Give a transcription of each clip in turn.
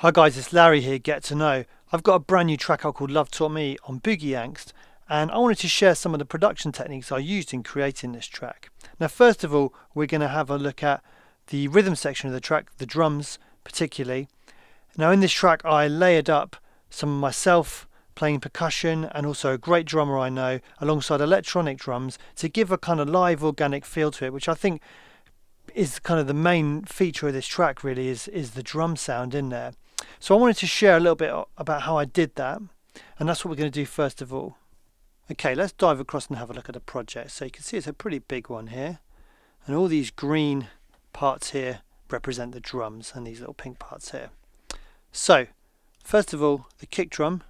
Hi guys, it's Larry here, Get to Know. I've got a brand new track out called Love Taught Me on Boogie Angst, and I wanted to share some of the production techniques I used in creating this track. Now first of all, we're going to have a look at the rhythm section of the track, the drums particularly. Now in this track I layered up some of myself playing percussion and also a great drummer I know alongside electronic drums to give a kind of live organic feel to it, which I think is kind of the main feature of this track really is the drum sound in there. So I wanted to share a little bit about how I did that, and that's what we're going to do first of all. Okay, let's dive across and have a look at the project. So you can see it's a pretty big one here, and all these green parts here represent the drums and these little pink parts here. So first of all, the kick drum.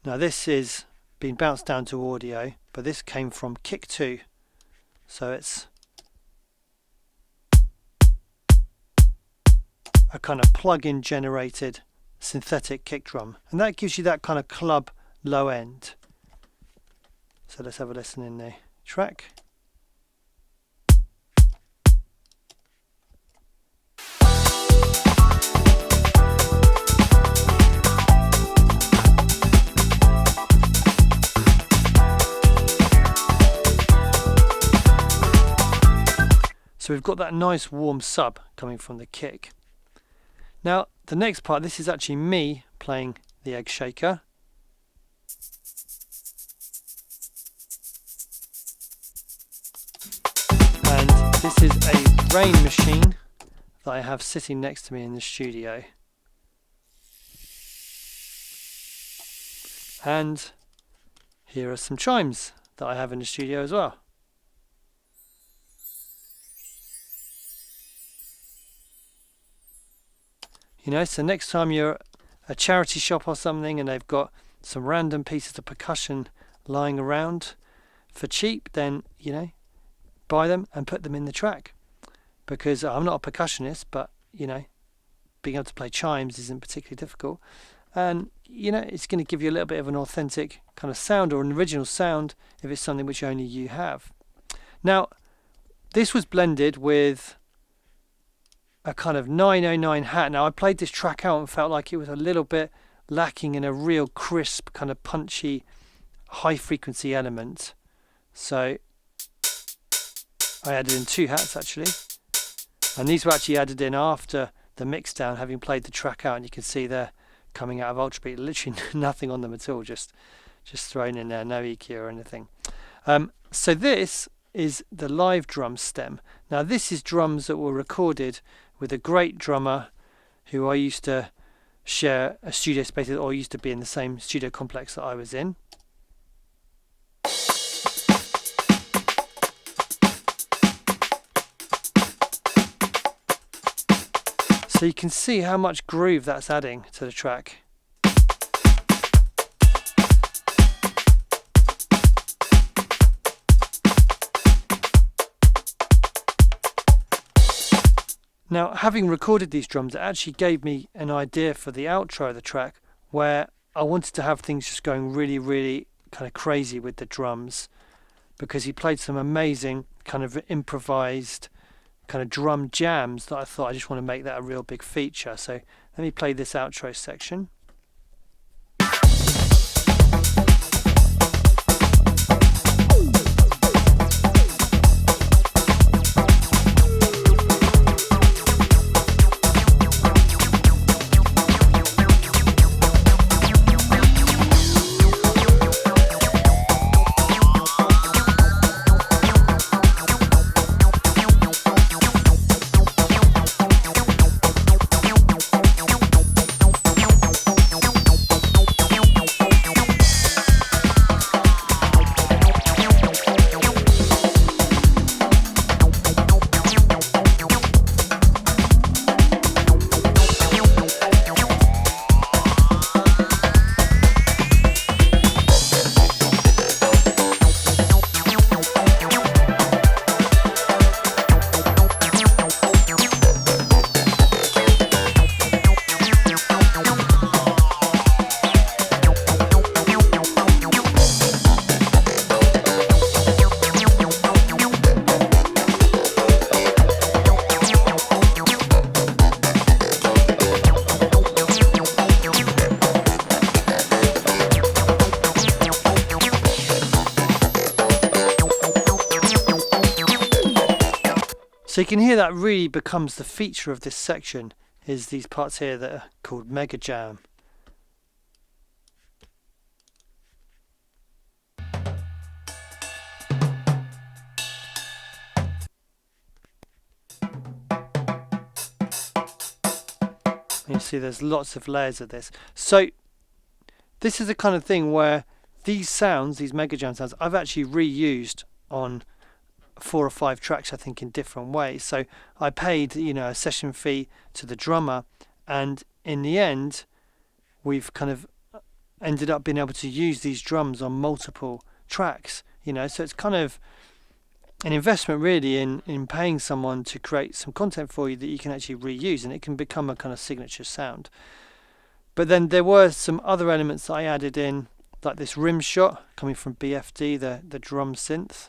Now this is being bounced down to audio, but this came from kick 2, so it's a kind of plug-in generated synthetic kick drum, and that gives you that kind of club low end. So let's have a listen in the track. So we've got that nice warm sub coming from the kick. Now the next part, this is actually me playing the egg shaker. And this is a rain machine that I have sitting next to me in the studio. And here are some chimes that I have in the studio as well. You know, so next time you're at a charity shop or something and they've got some random pieces of percussion lying around for cheap, then, you know, buy them and put them in the track. Because I'm not a percussionist, but, you know, being able to play chimes isn't particularly difficult. And, you know, it's going to give you a little bit of an authentic kind of sound or an original sound if it's something which only you have. Now, this was blended with a kind of 909 hat. Now I played this track out and felt like it was a little bit lacking in a real crisp, kind of punchy, high frequency element. So I added in 2 hats actually, and these were actually added in after the mix down, having played the track out, and you can see they're coming out of Ultrabeat, literally nothing on them at all, just thrown in there, no EQ or anything. So this is the live drum stem. Now this is drums that were recorded with a great drummer who I used to share a studio space with, or used to be in the same studio complex that I was in. So you can see how much groove that's adding to the track. Now, having recorded these drums, it actually gave me an idea for the outro of the track, where I wanted to have things just going really, really kind of crazy with the drums, because he played some amazing kind of improvised kind of drum jams that I thought I just want to make that a real big feature. So let me play this outro section. So you can hear that really becomes the feature of this section, is these parts here that are called Mega Jam. And you see there's lots of layers of this. So this is the kind of thing where these sounds, these Mega Jam sounds, I've actually reused on 4 or 5 tracks, I think, in different ways. So I paid, a session fee to the drummer, and in the end we've kind of ended up being able to use these drums on multiple tracks, so it's kind of an investment really in paying someone to create some content for you that you can actually reuse, and it can become a kind of signature sound. But then there were some other elements that I added in, like this rim shot coming from BFD, the drum synth.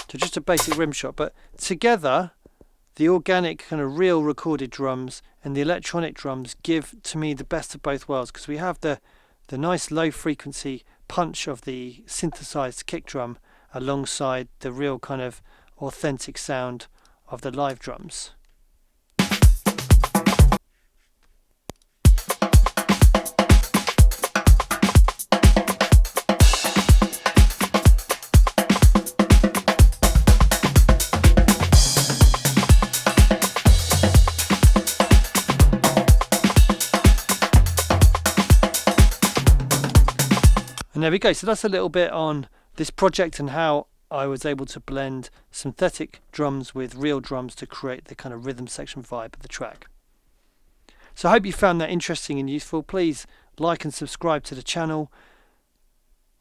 So just a basic rim shot, but together the organic kind of real recorded drums and the electronic drums give to me the best of both worlds, because we have the nice low frequency punch of the synthesized kick drum alongside the real kind of authentic sound of the live drums. And there we go. So that's a little bit on this project and how I was able to blend synthetic drums with real drums to create the kind of rhythm section vibe of the track. So I hope you found that interesting and useful. Please like and subscribe to the channel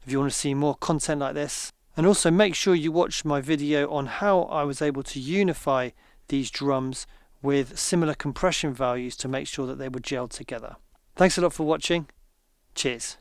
if you want to see more content like this. And also make sure you watch my video on how I was able to unify these drums with similar compression values to make sure that they were gelled together. Thanks a lot for watching. Cheers.